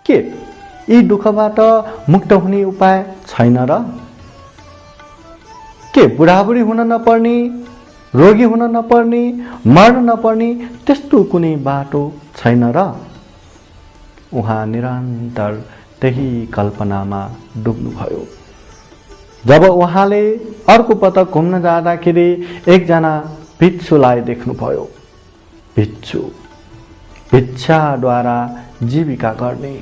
के यी दुःखबाट मुक्त हुने उपाय छैन र? के बुढाबुढी हुन नपर्ने, रोगी हुन नपर्ने, मर्न नपर्ने त्यस्तो कुनै बाटो छैन र? उहाँ निरन्तर त्यही कल्पनामा डुब्नुभयो। जब उहाँले अर्को पटक घुम्न जाँदाखेरि एकजना भिक्षुलाई देख्नुभयो। भिक्षु, भिक्षाद्वारा जीविका गर्ने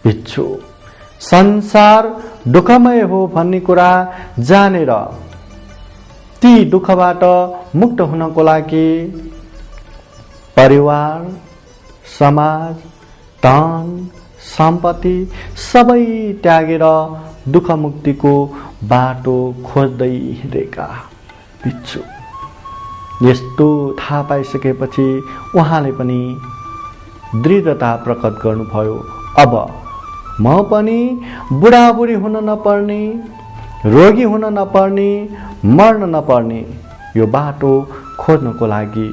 भिक्षु, संसार दुःखमय हो भन्ने कुरा जानेर ती दुःखबाट मुक्त हुनको लागि परिवार, समाज, धन, सम्पत्ति सबै त्यागेर दुःख मुक्तिको बाटो खोज्दै हिँडेका भिक्षु। यस्तो थाहा पाइसकेपछि उहाँले पनि दृढता प्रकट गर्नुभयो। अब म पनि बुढाबुढी हुन नपर्ने, रोगी हुन नपर्ने, मर्न नपर्ने यो बाटो खोज्नको लागि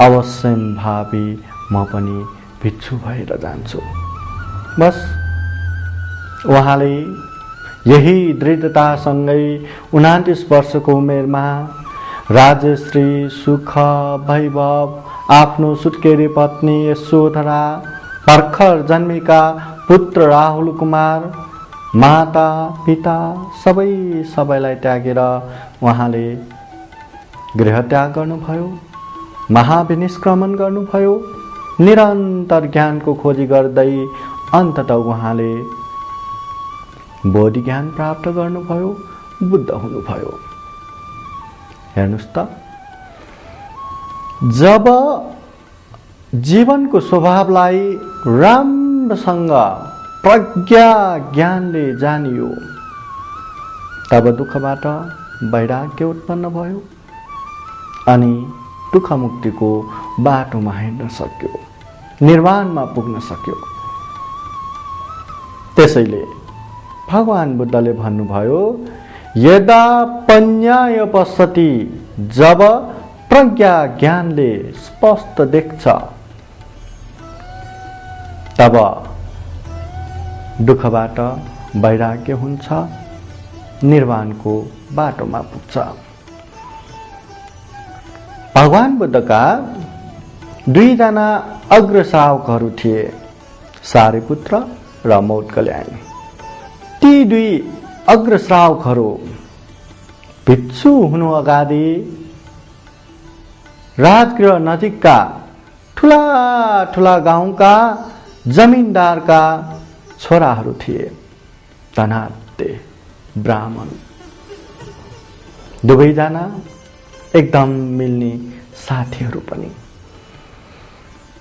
अवश्यम्भावी म पनि भिक्षु भएर जान्छु। बस उहाँले यही दृढतासँगै 29 वर्षको उमेरमा राजश्री, सुख, वैभव, आफ्नो सुत्केरी पत्नी यशोधरा, भर्खर जन्मेका पुत्र राहुल कुमार, माता पिता सबैलाई त्यागेर उहाँले गृहत्याग गर्नुभयो, महाविनिष्क्रमण गर्नुभयो। निरन्तर ज्ञानको खोजी गर्दै अन्ततः उहाँले बोधि ज्ञान प्राप्त गर्नुभयो, बुद्ध हुनुभयो। हेर्नुस् त, जब जीवनको स्वभावलाई राम्रोसँग प्रज्ञा ज्ञानले जानियो तब दुःखबाट वैराग्य उत्पन्न भयो अनि दुःख मुक्तिको बाटोमा हिँड्न सक्यो, निर्वाणमा पुग्न सक्यो। त्यसैले भगवान बुद्धले भन्नुभयो, यदा पञ्याय पश्यति, जब प्रज्ञा ज्ञानले स्पष्ट देख्छ तब दुःखबाट वैराग्य हुन्छ, निर्वाणको बाटोमा पुग्छ। भगवान बुद्धका दुईजना अग्रश्रावकहरू थिए, सारिपुत्र र मोदकल्याण। ती दुई अग्रश्रावकहरू भिक्षु हुनु अगाडि राजगृह नजिकका ठुला ठुला गाउँका जमिनदारका छोराहरू थिए, धनाढ्य ब्राह्मण। दुवैजना एकदम मिल्ने साथीहरू पनि।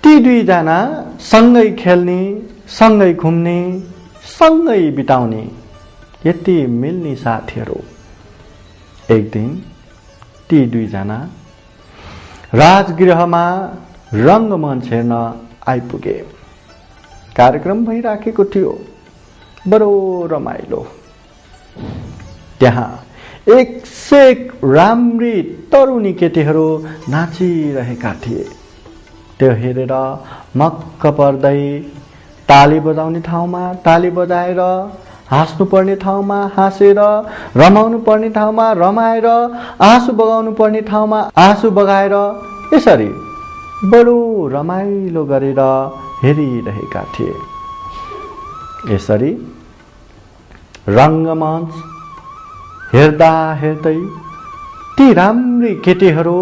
ती दुईजना सँगै खेल्ने, सँगै घुम्ने, सँगै बिताउने यति मिल्ने साथीहरू। एक दिन ती दुईजना राजगृहमा रङ्गमञ्च हेर्न आइपुगे। कार्यक्रम भइराखेको थियो, बडो रमाइलो। त्यहाँ एक से एक राम्री तरुणी केटीहरू नाचिरहेका थिए। त्यो हेरेर मक्क पर्दै ताली बजाउने ठाउँमा ताली बजाएर, हाँस्नु पर्ने ठाउँमा हाँसेर, रमाउनु पर्ने ठाउँमा रमाएर, आँसु बगाउनु पर्ने ठाउँमा आँसु बगाएर, यसरी बडो रमाइलो गरेर हेरिरहेका थिए। यसरी रङ्गमञ्च हेर्दा हेर्दै ती राम्री केटीहरू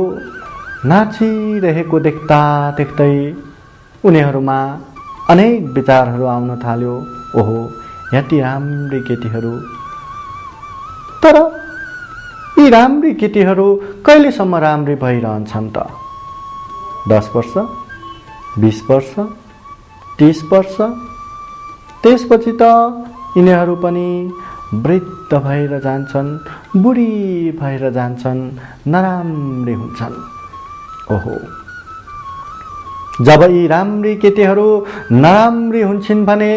नाचिरहेको देख्दा देख्दै उनीहरूमा अनेक विचारहरू आउन थाल्यो। ओहो, यति राम्री केटीहरू, तर यी राम्री केटीहरू कहिलेसम्म राम्री भइरहन्छन् त? 10 वर्ष, 20 वर्ष, 30 वर्ष, त्यसपछि त यिनीहरू पनि वृद्ध भएर जान्छन्, बुढी भएर जान्छन्, नराम्री हुन्छन्। ओहो, जब यी राम्री केटीहरू नराम्री हुन्छन् भने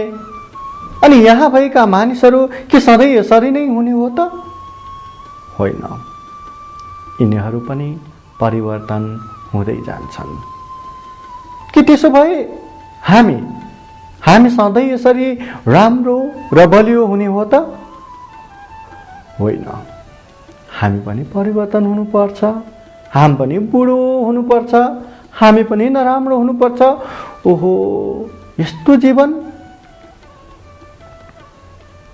अनि यहाँ भएका मानिसहरू के सधैँ यसरी नै हुने हो त? होइन, यिनीहरू पनि परिवर्तन हुँदै जान्छन्। कि त्यसो भए हामी हामी सधैँ यसरी राम्रो र बलियो हुने हो त? होइन, हामी पनि परिवर्तन हुनुपर्छ, हामी पनि बुढो हुनुपर्छ, हामी पनि नराम्रो हुनुपर्छ। ओहो, यस्तो जीवन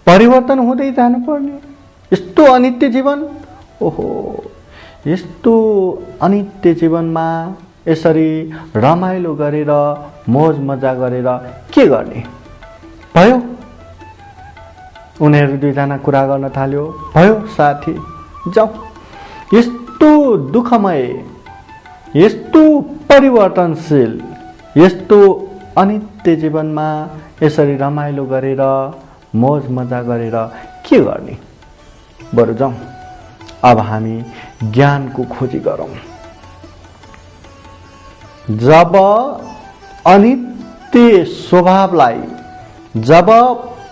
परिवर्तन हुँदै जानुपर्ने, यस्तो अनित्य जीवन। ओहो, यस्तो अनित्य जीवनमा यसरी रमाइलो गरेर मोज मजा गरेर के गर्ने? भयो, उनीहरू दुईजना कुरा गर्न थाल्यो। भयो साथी, जाऊ। यस्तो दुःखमय, यस्तो परिवर्तनशील, यस्तो अनित्य जीवनमा यसरी रमाइलो गरेर मोज मजा गरेर के गर्ने? बरु जाउँ, अब हामी ज्ञानको खोजी गरौँ। जब अनित्य स्वभावलाई, जब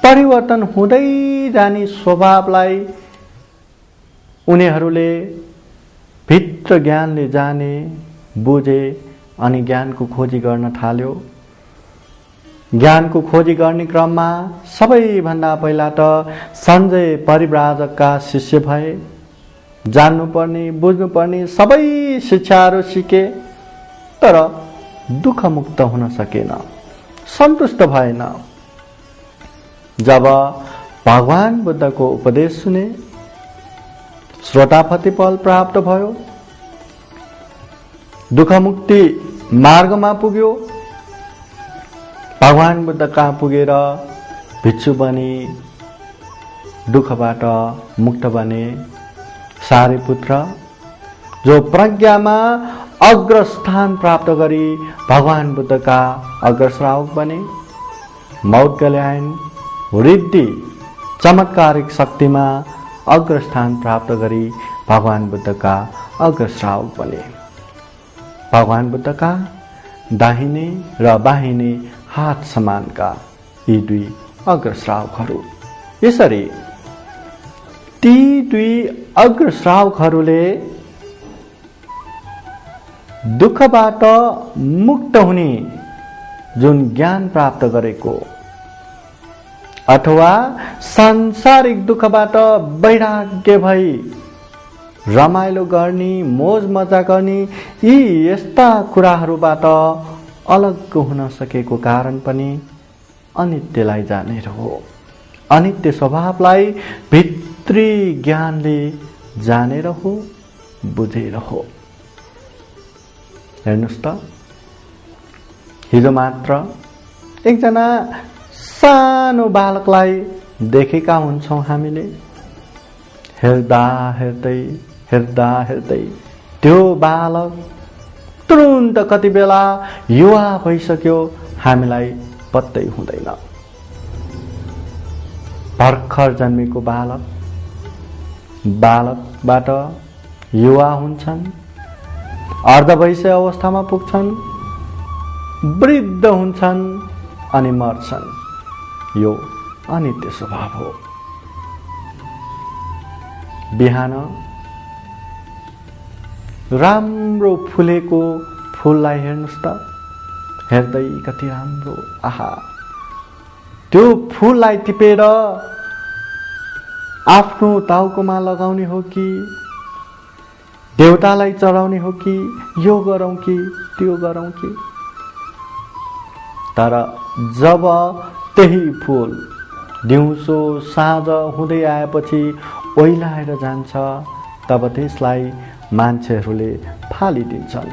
परिवर्तन हुँदै जाने स्वभावलाई उनीहरूले भित्र ज्ञानले जाने, बुझे अनि ज्ञानको खोजी गर्न थाल्यो। ज्ञानको खोजी गर्ने क्रममा सबैभन्दा पहिला त सञ्जय परिव्राजकका शिष्य भए। जान्नुपर्ने, बुझ्नुपर्ने सबै शिक्षाहरू सिके, तर दुःखमुक्त हुन सकेन, सन्तुष्ट भएन। जब भगवान बुद्धको उपदेश सुने, श्रोतापति फल प्राप्त भयो, दुःखमुक्ति मार्गमा पुग्यो। भगवान बुद्ध कहाँ पुगेर भिक्षु बने, दुःखबाट मुक्त बने। सारिपुत्र जो प्रज्ञामा अग्रस्थान प्राप्त गरी भगवान बुद्धका अग्रश्रावक बने। मौद्गल्यायन रिद्धि चमत्कारिक शक्तिमा अग्रस्थान प्राप्त गरी भगवान बुद्धका अग्रश्रावक बने। भगवान बुद्धका दाहिने र बाहिने हात समानका यी दुई अग्रश्रावकहरू। यसरी ती दुई अग्रश्रावकहरूले दुःखबाट मुक्त हुने जुन ज्ञान प्राप्त गरेको, अथवा सांसारिक दुःखबाट वैराग्य भई रमाइलो गर्ने, मोज मजा गर्ने, यी यस्ता कुराहरूबाट अलग हुन सकेको कारण पनि अनित्यलाई जानेर हो। अनित्य स्वभावलाई भित्री ज्ञानले जानेर हो, बुझेर हो। हेर्नुस् त, हिजो मात्र एकजना सानो बालकलाई देखेका हुन्छौँ हामीले। हेर्दा हेर्दै हेर्दा हेर्दै त्यो बालक तुरुन्त कति बेला युवा भइसक्यो हामीलाई पत्तै हुँदैन। भर्खर जन्मेको बालकबाट युवा हुन्छन्, अर्धवयस्क अवस्थामा पुग्छन्, वृद्ध हुन्छन् अनि मर्छन्। यो अनित्य स्वभाव हो। बिहान राम्रो फुलेको फुललाई हेर्नुस् त, हेर्दै कति राम्रो, आहा। त्यो फुललाई टिपेर आफ्नो टाउकोमा लगाउने हो कि देवतालाई चढाउने हो कि यो गरौँ कि त्यो गरौँ कि। तर जब त्यही फुल दिउँसो साँझ हुँदै आएपछि ओइलाएर जान्छ, तब त्यसलाई मान्छेहरूले फालिदिन्छन्,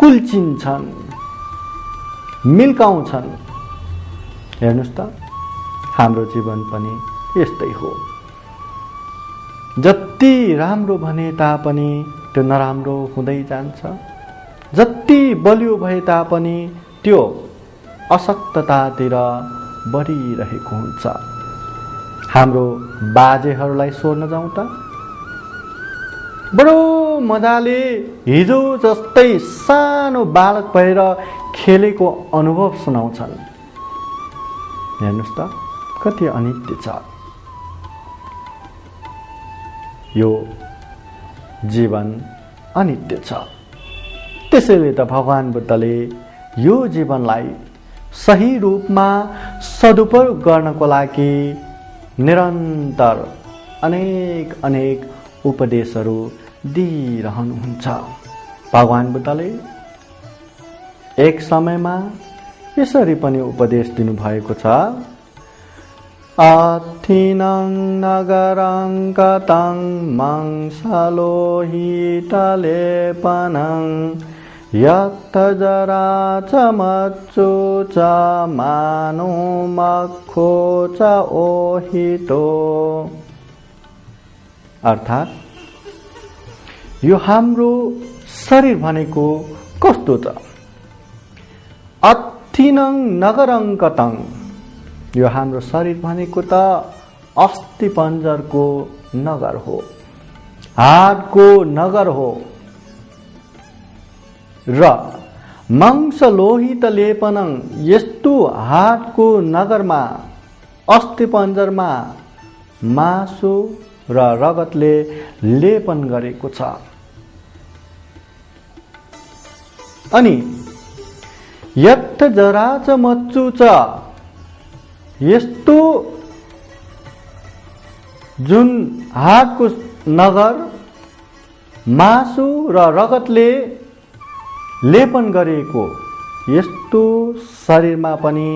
कुल्चिन्छन्, मिल्काउँछन्। हेर्नुस् त, हाम्रो जीवन पनि यस्तै हो। जति राम्रो भने तापनि त्यो नराम्रो हुँदै जान्छ, जति बलियो भए तापनि त्यो अशक्ततातिर बढिरहेको हुन्छ। हाम्रो बाजेहरूलाई सोध्न जाउँ त, बडो मजाले हिजो जस्तै सानो बालक भएर खेलेको अनुभव सुनाउँछन्। हेर्नुस् त, कति अनित्य छ यो जीवन, अनित्य छ। त्यसैले त भगवान बुद्धले यो जीवनलाई सही रूपमा सदुपयोग गर्नको लागि निरन्तर अनेक अनेक उपदेशहरू दिइरहनुहुन्छ। भगवान बुद्धले एक समयमा यसरी पनि उपदेश दिनुभएको छ, अथिनं नगरं कतं मंसलोहितलेपनं यत्तजरा च मच्चु च मानो मक्खो च ओहितो। अर्थात् यो हाम्रो शरीर भनेको कस्तो छ? अथिनं नगरं कतं, यो हाम्रो शरीर भनेको त अस्थिपञ्जरको नगर हो, हाडको नगर हो र मंसलोहित लेपनं, यस्तो हाडको नगरमा अस्थिपञ्जरमा मासु र रगतले लेपन गरेको छ। अनि यत् जरा च मच्चु च, यस्तो जुन हाडको नगर मासु र रगतले लेपन गरिएको यस्तो शरीरमा पनि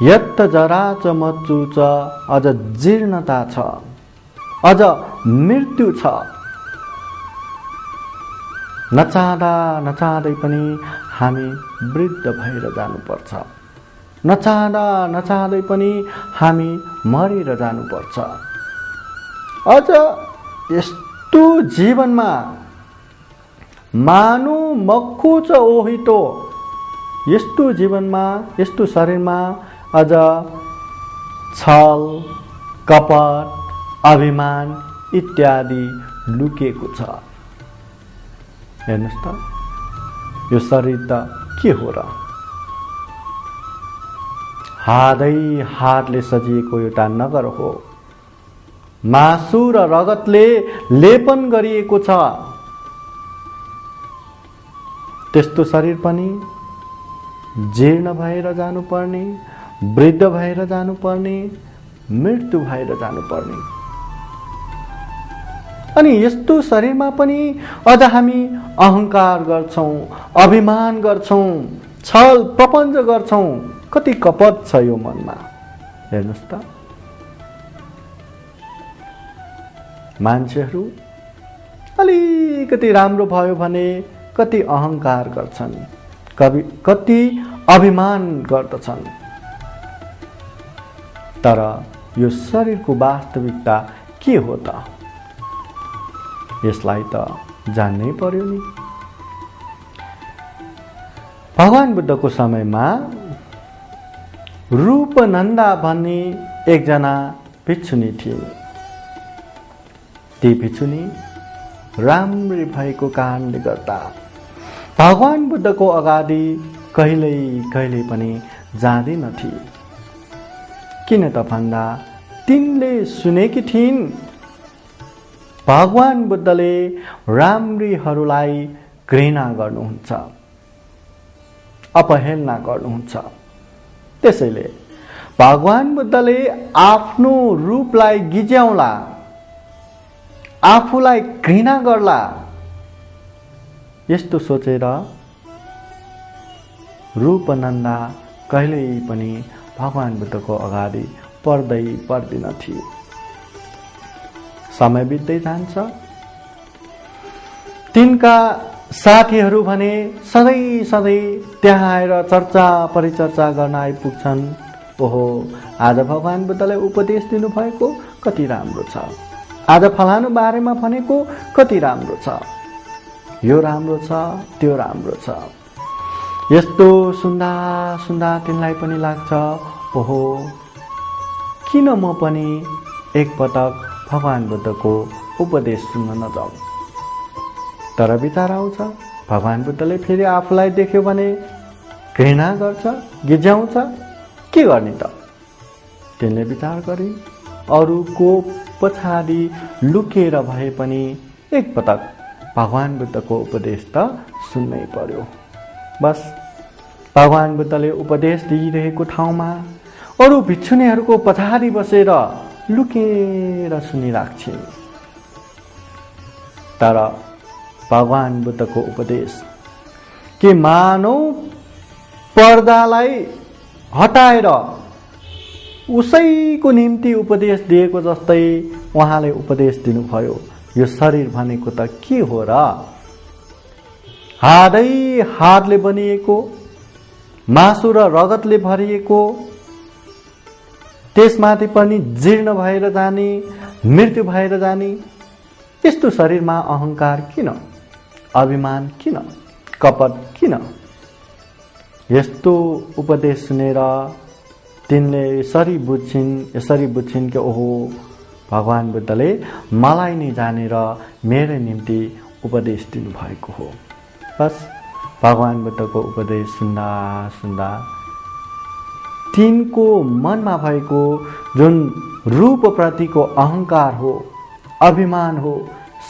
यत् जरा च मच्चु च, अझ जीर्णता छ, अझ मृत्यु छ। नचाहँदा नचाहँदै पनि हामी वृद्ध भएर जानुपर्छ, नचाहँदा नचाहँदै पनि हामी मरेर जानुपर्छ। अझ यस्तो जीवनमा मानु मक्खु च ओहितो, यस्तो जीवनमा यस्तो शरीरमा अझ छल कपट अभिमान इत्यादि लुकेको छ। हेर्नुस् त, यो शरीर त के हो र? हादै हाडले सजिएको एउटा नगर हो, मासु र रगतले लेपन गरिएको छ। त्यस्तो शरीर पनि जीर्ण भएर जानुपर्ने, वृद्ध भएर जानुपर्ने, मृत्यु भएर जानुपर्ने। अनि यस्तो शरीरमा पनि अझ हामी अहंकार गर्छौं, अभिमान गर्छौं, छल प्रपञ्च गर्छौं। कति कपट छ यो मनमा। हेर्नुस् त, मान्छेहरू अलिकति राम्रो भयो भने कति अहंकार गर्छन्, कति अभिमान गर्दछन्। तर यो शरीरको वास्तविकता के हो त? यसलाई त जान्नै पर्यो नि। भगवान बुद्धको समयमा रूपनन्दा भन्ने एकजना भिक्षुनी थिइन्। ती भिक्षुनी राम्री भएको कारणले गर्दा भगवान बुद्धको अगाडि कहिल्यै कहिल्यै पनि जाँदिनथे। किन त भन्दा तिनले सुनेकी थिइन् भगवान बुद्धले राम्रीहरूलाई घृणा गर्नुहुन्छ, अपहेलना गर्नुहुन्छ। त्यसैले भगवान बुद्धले आफ्नो रूपलाई गिज्याउला, आफूलाई घृणा गर्ला, यस्तो सोचेर रूपनन्दा कहिल्यै पनि भगवान बुद्धको अगाडि पर्दिनथे। समय बित्दै जान्छ। तिनका साथीहरू भने सधैँ सधैँ त्यहाँ आएर चर्चा परिचर्चा गर्न आइपुग्छन्। ओहो, आज भगवान बुद्धले उपदेश दिनुभएको कति राम्रो छ, आज फलानु बारेमा भनेको कति राम्रो छ, यो राम्रो छ, त्यो राम्रो छ। यस्तो सुन्दा सुन्दा तिनलाई पनि लाग्छ, ओहो, किन म पनि एकपटक भगवान बुद्धको उपदेश सुन्न नजाऊ। तर विचार आउँछ, भगवान बुद्धले फेरि आफूलाई देख्यो भने घृणा गर्छ, गिज्याउँछ, के गर्ने त? तिनले विचार गरे, अरूको पछाडि लुकेर भए पनि एकपटक भगवान बुद्धको उपदेश त सुन्नै पर्यो। बस भगवान बुद्धले उपदेश दिइरहेको ठाउँमा अरू भिक्षुनीहरूको पछाडि बसेर लुकेर सुनिराख्छिन्। तर भगवान बुद्धको उपदेश के मानव पर्दालाई हटाएर उसैको निम्ति उपदेश दिएको जस्तै उहाँले उपदेश दिनुभयो। यो शरीर भनेको त के हो र? हाडै हाडले बनिएको, मासु र रगतले भरिएको, त्यसमाथि पनि जीर्ण भएर जाने, मृत्यु भएर जाने यस्तो शरीरमा अहंकार किन? अभिमान किन? कपट किन? यस्तो उपदेश सुनेर तिनले यसरी बुझ्छिन् कि ओहो भगवान बुद्धले मलाई नै जानेर मेरो निम्ति उपदेश दिनुभएको हो। बस भगवान बुद्धको उपदेश सुन्दा सुन्दा तिनको मनमा भएको जुन रूप प्रतिको अहंकार हो, अभिमान हो,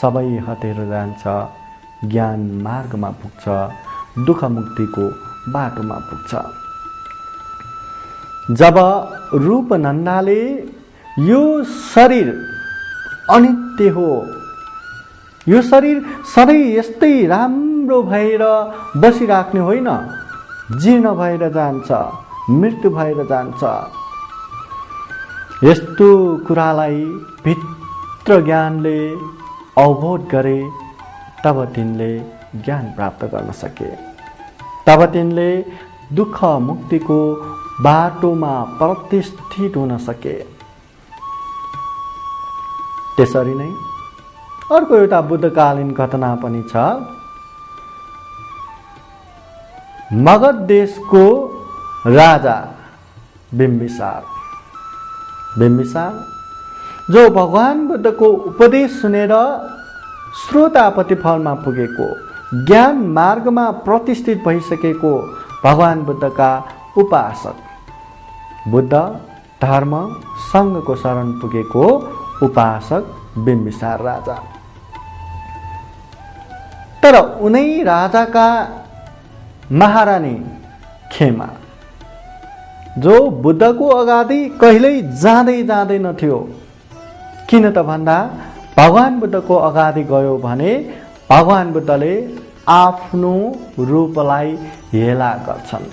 सबै हटेर जान्छ, ज्ञान मार्गमा पुग्छ, दुःख मुक्तिको बाटोमा पुग्छ। जब रूपनन्दाले यो शरीर अनित्य हो, यो शरीर सधैँ यस्तै राम्रो भएर बसिराख्ने होइन, जीर्ण भएर जान्छ, मृत्यु भएर जान्छ, यस्तो कुरालाई भित्र ज्ञानले अवबोध गरे तब तिनले ज्ञान प्राप्त गर्न सके। तब तिनले दुःख मुक्तिको बाटोमा प्रतिष्ठित हुन सके। त्यसरी नै अर्को एउटा बुद्धकालीन घटना पनि छ। मगध देशको राजा बिम्बिसार जो भगवान बुद्धको उपदेश सुनेर श्रोतापति फलमा पुगेको, ज्ञान मार्गमा प्रतिष्ठित भइसकेको भगवान बुद्धका उपासक, बुद्ध धर्म संघको शरण पुगेको उपासक बिम्बिसार राजा। तर उनै राजाका महारानी खेमा जो बुद्धको अगाडि कहिल्यै जाँदैनथ्यो। किन त भन्दा भगवान बुद्धको अगाडि गयो भने भगवान बुद्धले आफ्नो रूपलाई हेला गर्छन्।